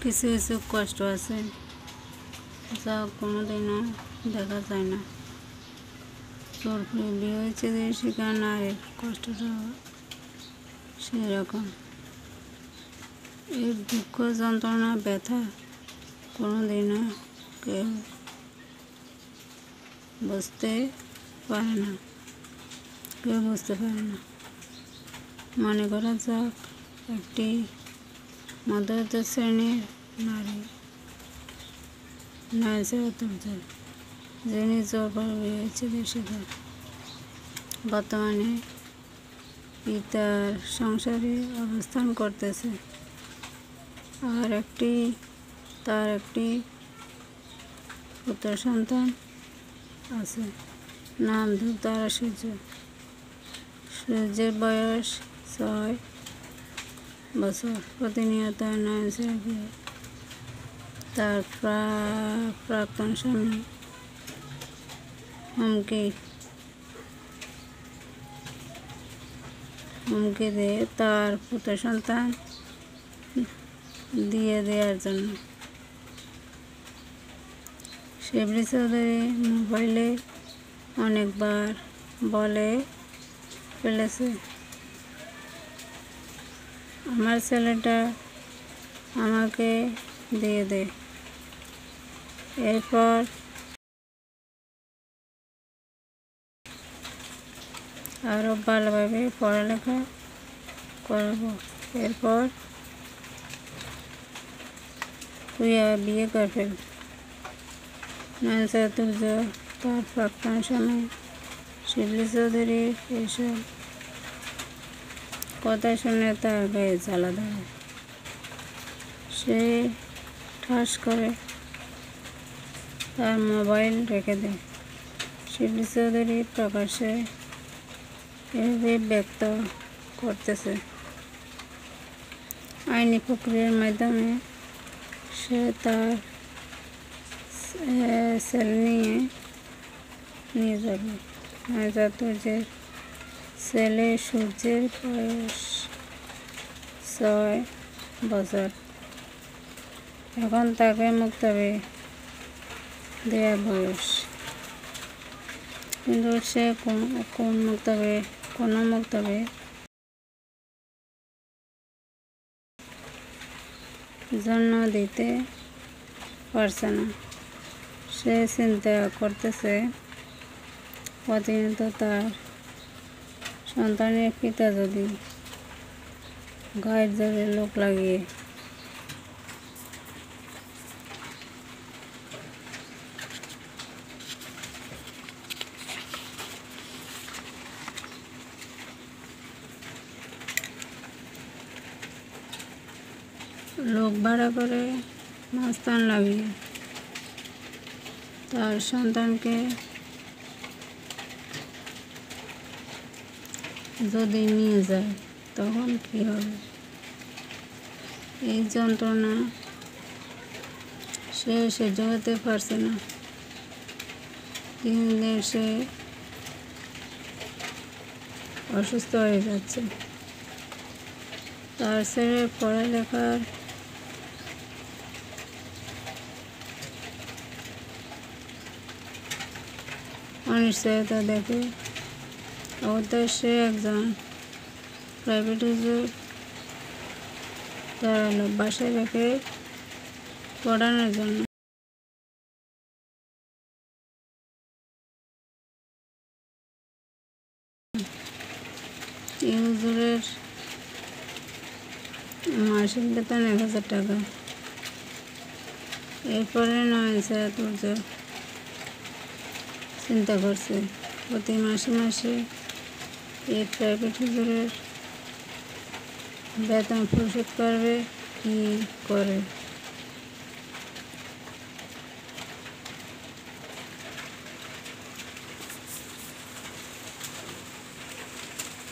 কিছু কিছু কষ্ট আছে যা কোনোদিনও দেখা যায় না। চোরপুরে বিয়ে হয়েছে যে সেখানে নারীর কষ্টটা সেরকম। এর দুঃখ যন্ত্রণা ব্যথা কোনোদিনও কেউ বুঝতে পারে না, মনে করা যাক একটি মধ্যবিত্ত শ্রেণীর নারী যিনি চোরপুরে বিয়ে হয়েছে সেখানে বর্তমানে পিতার সংসারে অবস্থান করতেছে, আর তার একটি পুত্র সন্তান আছে, নাম তারা সূর্যের বয়স 6 বছর। প্রতিনিয়ত নয়নকে তার প্রাক্তন স্বামী হুমকি দেয় তার পুত্র সন্তান দিয়ে দেওয়ার জন্য। শিবলি চৌধুরী মোবাইলে অনেকবার বলে ফেলেছে, আমার ছেলেটা আমাকে দিয়ে দে, এরপর আরও ভালোভাবে পড়ালেখা করব, এরপর তুই বিয়ে করে ফেল। নয়ন চাতুর্য তার প্রাক্তন স্বামী শিবলি চৌধুরীর এইসব কথা শুনে তার গায়ে জ্বালা ধরে। সে ঠাস করে তার মোবাইল রেখে দেয়। শিবলি চৌধুরী প্রকাশ্যে এভাবে ব্যক্ত করতেছে, আইনি প্রক্রিয়ার মাধ্যমে সে তার ছেলে নিয়ে যাবে। নয়ন চাতুর্যের ছেলে সূর্যের বয়স 6 বছর। এখন তাকে মুক্তবে দেওয়ার বয়স, কিন্তু সে কোনো মুক্তবে জন্ম দিতে পারছে না। সে চিন্তা করতেছে প্রতিনিয়ত তার সন্তানের পিতা যদি গায়ের জোরে লোক লাগিয়ে লোক ভাড়া করে মাস্তান লাগিয়ে তার সন্তানকে যদি নিয়ে যায় তখন কি হবে? এই যন্ত্রণা সে সহ্য করতে পারছে না। দিন দিন সে অসুস্থ হয়ে যাচ্ছে। তার ছেলে পড়ালেখার অনিশ্চয়তা দেখে সে একজন প্রাইভেট টিচার দাঁড়ালো বাসায় রেখে পড়ানোর জন্য। এই হুজুরের মাসিক বেতন 1000 টাকা। এরপরে নয়ন চাতুর্য চিন্তা করছে প্রতি মাসে এই প্রাইভেট হুজুরের বেতন পরিশোধ করবে কি করে।